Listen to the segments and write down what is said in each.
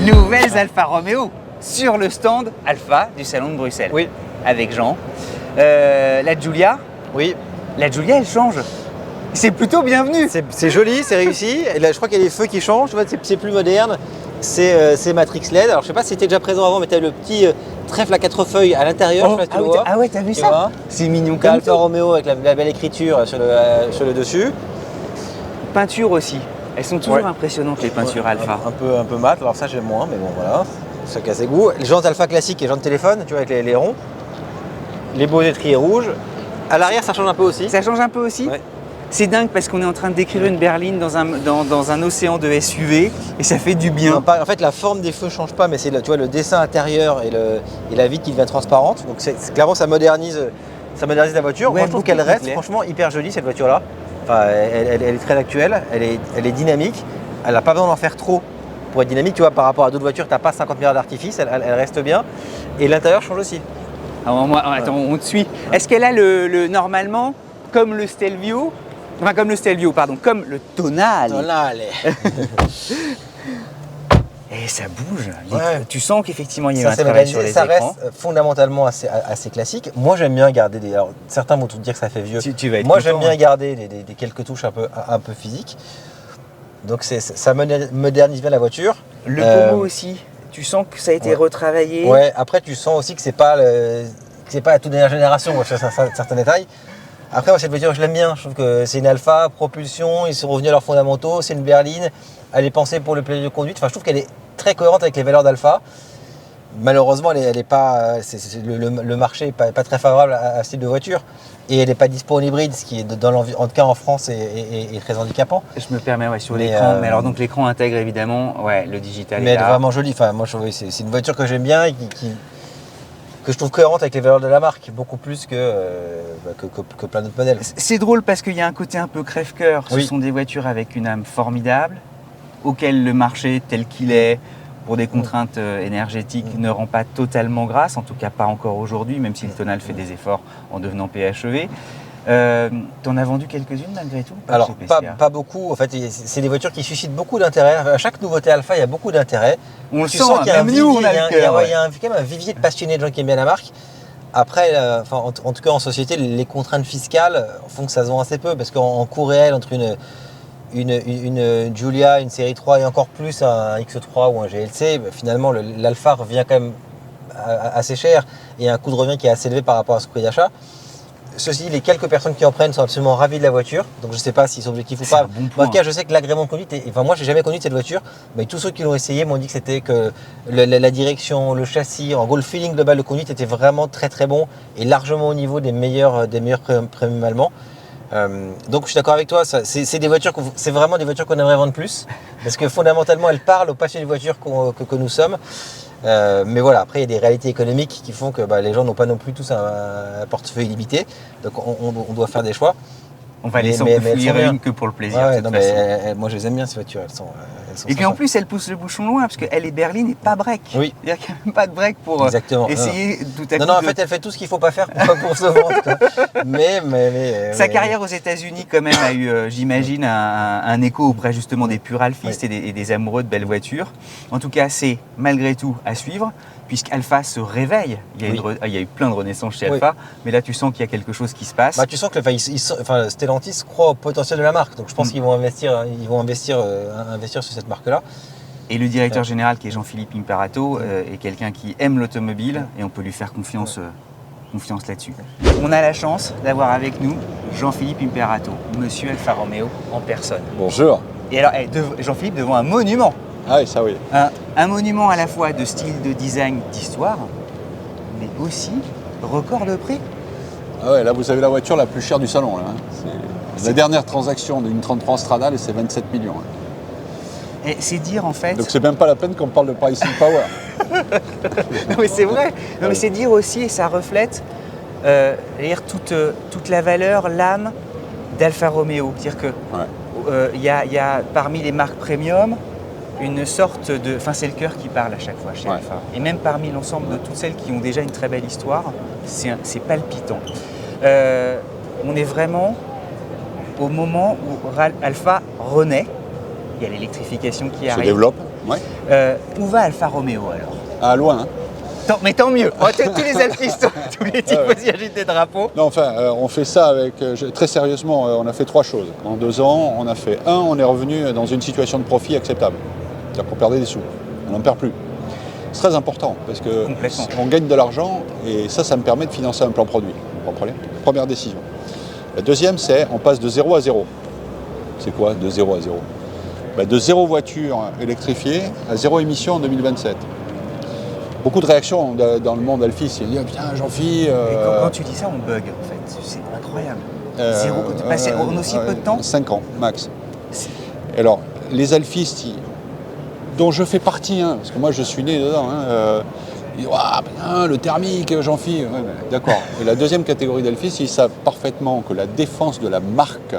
Nouvelles Alfa Romeo sur le stand Alfa du salon de Bruxelles. Oui. Avec Jean. La Giulia. Oui. La Giulia, elle change. C'est plutôt bienvenu. C'est joli, c'est réussi. Et là, je crois qu'il y a les feux qui changent. Tu vois, c'est plus moderne. C'est Matrix LED. Alors, je sais pas si c'était déjà présent avant, mais tu as le petit trèfle à 4 feuilles à l'intérieur. Oh, je sais pas si tu le vois. ah ouais, t'as vu ça? C'est mignon comme Alfa Romeo avec la belle écriture sur le dessus. Peinture aussi. Elles sont toujours impressionnantes, les peintures Alfa. Un peu mat. Alors ça, j'aime moins, mais bon, voilà. Chacun a ses goûts. Les jantes Alfa classiques et jantes téléphone, tu vois, avec les ronds. Les beaux étriers rouges. À l'arrière, ça change un peu aussi. Ça change un peu aussi. Ouais. C'est dingue parce qu'on est en train de décrire une berline dans un océan de SUV et ça fait du bien. Non, en fait, la forme des feux ne change pas, mais c'est le dessin intérieur et la vitre qui devient transparente. Donc clairement, ça modernise la voiture. Ouais, moi, je trouve qu'elle reste clair. franchement hyper jolie, cette voiture-là. Enfin, elle est très actuelle, elle est dynamique. Elle n'a pas besoin d'en faire trop pour être dynamique. Tu vois, par rapport à d'autres voitures, tu n'as pas 50 milliards d'artifice, elle reste bien. Et l'intérieur change aussi. Alors attends, on te suit. Est-ce qu'elle a normalement, comme le Stelvio, comme le Tonale. Et ça bouge. Ouais. Tu sens qu'effectivement il y a un travail sur les ça écrans. reste fondamentalement assez classique. Moi, j'aime bien garder alors, certains vont te dire que ça fait vieux. Tu vas être Moi, content, j'aime bien garder des quelques touches un peu physiques. Donc ça modernise bien la voiture. Le pommeau aussi. Tu sens que ça a été retravaillé. Ouais. Après, tu sens aussi que c'est pas la toute dernière génération. Moi, je sais certains détails. Après, moi, cette voiture, je l'aime bien. Je trouve que c'est une Alfa, propulsion. Ils sont revenus à leurs fondamentaux. C'est une berline. Elle est pensée pour le plaisir de conduite. Enfin, je trouve qu'elle est très cohérente avec les valeurs d'Alfa. Malheureusement, elle est pas. Le marché n'est pas très favorable à ce type de voiture. Et elle n'est pas dispo en hybride, ce qui est en tout cas en France est très handicapant. Je me permets sur l'écran. Mais alors donc l'écran intègre évidemment le digital. Mais elle est vraiment jolie. Enfin, moi, c'est une voiture que j'aime bien et que je trouve cohérente avec les valeurs de la marque, beaucoup plus que plein d'autres modèles. C'est drôle parce qu'il y a un côté un peu crève-cœur. Ce Oui. sont des voitures avec une âme formidable, auxquelles le marché tel qu'il est, pour des contraintes énergétiques, ne rend pas totalement grâce, en tout cas pas encore aujourd'hui, même si le Tonale fait des efforts en devenant PHEV. T'en as vendu quelques-unes malgré tout? Alors, pas beaucoup. En fait, c'est des voitures qui suscitent beaucoup d'intérêt. À chaque nouveauté Alfa, il y a beaucoup d'intérêt. On le sent, même nous, on a le cœur. Il y a quand même un vivier de passionnés, de gens qui aiment bien la marque. Après, en tout cas en société, les contraintes fiscales font que ça se vend assez peu. Parce qu'en coût réel, entre une Giulia, une série 3 et encore plus un X3 ou un GLC, finalement, l'Alfa revient quand même assez cher. Et un coût de revient qui est assez élevé par rapport à ce prix d'achat. Ceci, les quelques personnes qui en prennent sont absolument ravies de la voiture, donc je ne sais pas s'ils sont objectifs ou pas. En tout cas, je sais que l'agrément de conduite, moi je n'ai jamais connu cette voiture, mais tous ceux qui l'ont essayé m'ont dit que c'était que la direction, le châssis, en gros le feeling global de conduite était vraiment très très bon et largement au niveau des meilleurs premium allemands. Donc je suis d'accord avec toi, c'est vraiment des voitures qu'on aimerait vendre plus, parce que fondamentalement elles parlent aux passionnés de voitures que nous sommes. Mais voilà, après il y a des réalités économiques qui font que les gens n'ont pas non plus tous un portefeuille limité, donc on doit faire des choix. On va laisser une que pour le plaisir. Moi je les aime bien ces voitures, elles sont et puis en plus elle pousse le bouchon loin parce qu'elle est berline et pas break. Oui. C'est-à-dire qu'il n'y a même pas de break pour essayer tout à coup. Non, en fait elle fait tout ce qu'il ne faut pas faire pour se vendre. Sa carrière aux États-Unis quand même a eu, j'imagine, un écho auprès justement des purs alfistes et des amoureux de belles voitures. En tout cas, c'est malgré tout à suivre. Puisqu'Alfa se réveille, il y a eu plein de renaissances chez Alfa, mais là tu sens qu'il y a quelque chose qui se passe. Tu sens que Stellantis croit au potentiel de la marque, donc je pense qu'ils vont investir sur cette marque-là. Et le directeur général qui est Jean-Philippe Imperato est quelqu'un qui aime l'automobile et on peut lui faire confiance là-dessus. On a la chance d'avoir avec nous Jean-Philippe Imperato, monsieur Alfa Romeo en personne. Bonjour. Et alors Jean-Philippe devant un monument. Ah oui, ça oui. Un monument à la fois de style, de design, d'histoire, mais aussi record de prix. Ah ouais, là vous avez la voiture la plus chère du salon. Là, hein. C'est la dernière transaction d'une 33 Stradale et c'est 27 millions. Hein. Et c'est dire en fait... Donc c'est même pas la peine qu'on parle de pricing power. Non mais c'est vrai, non, mais c'est dire aussi, et ça reflète toute la valeur, l'âme d'Alfa Romeo. C'est-à-dire que y a parmi les marques premium, une sorte de... Enfin, c'est le cœur qui parle à chaque fois chez Alfa. Et même parmi l'ensemble de toutes celles qui ont déjà une très belle histoire, c'est palpitant. On est vraiment au moment où Alfa renaît. Il y a l'électrification qui arrive. Se développe. Ouais. Où va Alfa Romeo alors? Ah, loin. Hein. Mais tant mieux. Tous les alpistes, tous les tifosi agitent des drapeaux. Non, enfin, on fait ça avec, très sérieusement, on a fait 3 choses. En 2 ans, on a fait on est revenu dans une situation de profit acceptable. C'est-à-dire qu'on perdait des sous. On n'en perd plus. C'est très important parce qu'on gagne de l'argent et ça me permet de financer un plan produit. Vous comprenez? Première décision. La deuxième, c'est on passe de 0 à 0. C'est quoi de 0 à 0? De 0 voiture électrifiée à 0 émission en 2027. Beaucoup de réactions dans le monde Alphys. Il dit putain, Jean-Phi. Quand tu dis ça, on bug en fait. C'est incroyable. Passer en aussi peu de temps? 5 ans, max. Alors, les alphistes, dont je fais partie, hein, parce que moi je suis né dedans, ils disent le thermique, Jean-Phi. Ouais, d'accord. Et la deuxième catégorie d'alphistes, ils savent parfaitement que la défense de la marque,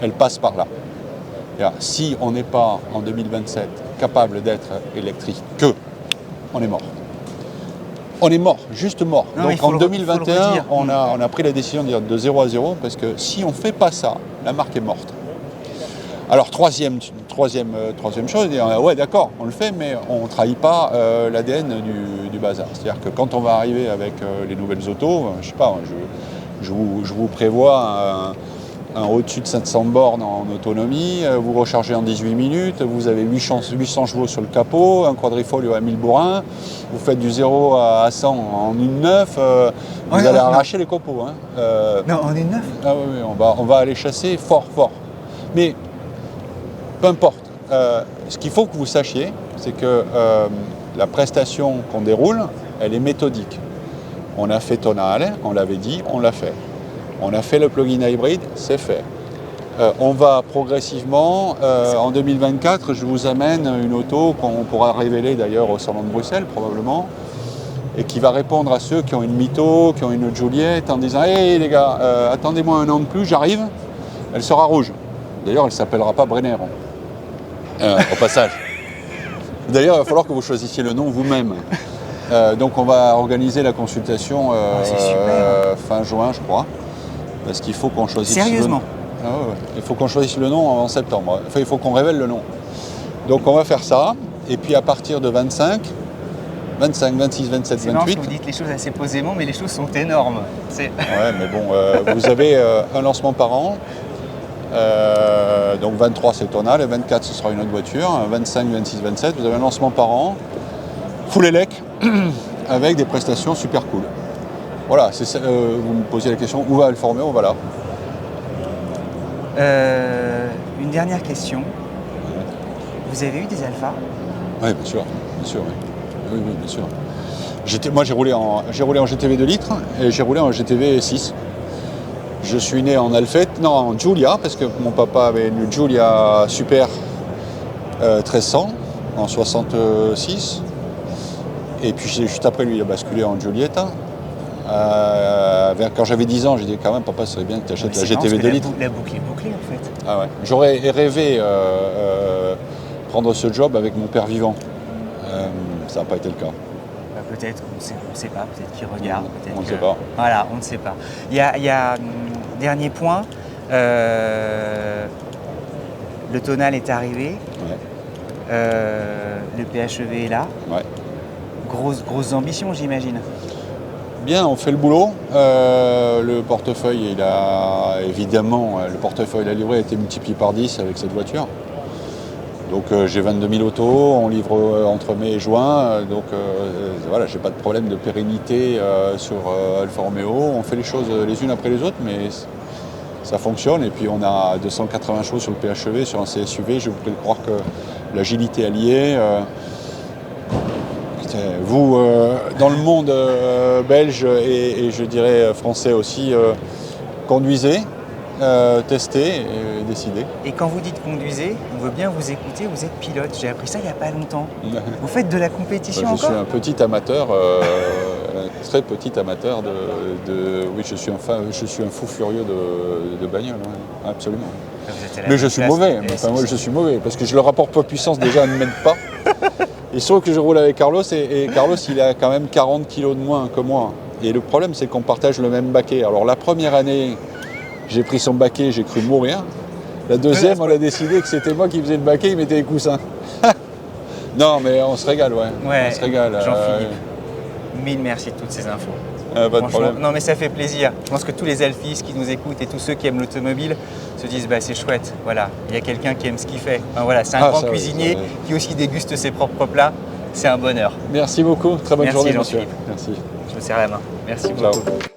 elle passe par là. C'est-à-dire, si on n'est pas en 2027 capable d'être électrique on est mort. On est mort, juste mort. Non, donc en 2021, on a pris la décision de dire de 0 à 0 parce que si on ne fait pas ça, la marque est morte. Alors troisième chose, dire, ouais d'accord, on le fait, mais on ne trahit pas l'ADN du bazar. C'est-à-dire que quand on va arriver avec les nouvelles autos, je sais pas, je vous prévois un au-dessus de 700 bornes en autonomie, vous rechargez en 18 minutes, vous avez 800 chevaux sur le capot, un quadrifoglio à 1000 bourrins, vous faites du 0 à 100 en 1,9, vous allez arracher les copeaux. Hein. Non, en 1,9 Ah oui, on va aller chasser fort. Mais peu importe, ce qu'il faut que vous sachiez, c'est que la prestation qu'on déroule, elle est méthodique. On a fait Tonale, on l'avait dit, on l'a fait. On a fait le plug-in hybride, c'est fait. On va progressivement, en 2024, je vous amène une auto qu'on pourra révéler d'ailleurs au Salon de Bruxelles probablement, et qui va répondre à ceux qui ont une Mito, qui ont une Juliette, en disant « Hey les gars, attendez-moi un an de plus, j'arrive, elle sera rouge ». D'ailleurs, elle ne s'appellera pas Brenner, au passage. D'ailleurs, il va falloir que vous choisissiez le nom vous-même. Donc on va organiser la consultation fin juin, je crois. Parce qu'il faut qu'on choisisse Sérieusement? le nom. Il faut qu'on choisisse le nom en septembre. Enfin, il faut qu'on révèle le nom. Donc on va faire ça. Et puis à partir de 25, 26, 27, c'est 28... Vous dites les choses assez posément, mais les choses sont énormes. Ouais, mais bon, vous avez un lancement par an. Donc 23 c'est Tonale, 24 ce sera une autre voiture, 25, 26, 27, vous avez un lancement par an, full élec, avec des prestations super cool. Voilà, vous me posiez la question, où va Alfa Romeo? On va là. Une dernière question. Vous avez eu des Alphas? Oui, bien sûr, oui. Oui, bien sûr. Moi j'ai roulé en GTV 2 litres et j'ai roulé en GTV 6. Je suis né en en Giulia, parce que mon papa avait une Giulia Super 1300 en 66. Et puis juste après, lui, il a basculé en Giulietta. Quand j'avais 10 ans, j'ai dit quand même, papa, ce serait bien que tu achètes la GTV 2 litres. La boucle est bouclée, en fait. Ah ouais. J'aurais rêvé prendre ce job avec mon père vivant. Ça n'a pas été le cas. Peut-être, on ne sait pas, peut-être qu'il regarde. On ne sait pas. Voilà, on ne sait pas. Il y a dernier point, le Tonale est arrivé, le PHEV est là. Ouais. Grosses ambitions, j'imagine. Bien, on fait le boulot. Le portefeuille, le portefeuille de la livrée a été multiplié par 10 avec cette voiture. Donc j'ai 22 000 autos, on livre entre mai et juin, donc voilà, j'ai pas de problème de pérennité sur Alfa Romeo. On fait les choses les unes après les autres, mais ça fonctionne. Et puis on a 280 chevaux sur le PHEV, sur un CSUV. Je vous prie de croire que l'agilité alliée. Vous, dans le monde belge et je dirais français aussi, conduisez. Tester et décider. Et quand vous dites conduisez, on veut bien vous écouter, vous êtes pilote. J'ai appris ça il n'y a pas longtemps. Vous faites de la compétition encore ? Je suis un petit amateur, un très petit amateur oui, je suis un fou furieux de bagnole, ouais, absolument. Mais je suis mauvais, moi je suis mauvais, parce que le rapport poids-puissance déjà ne m'aide pas. Il se trouve que je roule avec Carlos et Carlos il a quand même 40 kilos de moins que moi. Et le problème c'est qu'on partage le même baquet. Alors la première année, j'ai pris son baquet, j'ai cru mourir. La deuxième, on a décidé que c'était moi qui faisais le baquet, il mettait les coussins. Non, mais on se régale, ouais. Ouais, On se régale. Jean-Philippe, mille merci de toutes ces infos. Pas de Franchement, problème. non mais ça fait plaisir. Je pense que tous les alphys qui nous écoutent et tous ceux qui aiment l'automobile se disent bah c'est chouette, voilà, il y a quelqu'un qui aime ce qu'il fait. Enfin, voilà, c'est un grand ça, oui, cuisinier ça, oui. qui aussi déguste ses propres plats. C'est un bonheur. Merci beaucoup. Très bonne Merci, journée, monsieur. Jean-Philippe. Merci. Je me serre la main. Merci Ciao. beaucoup.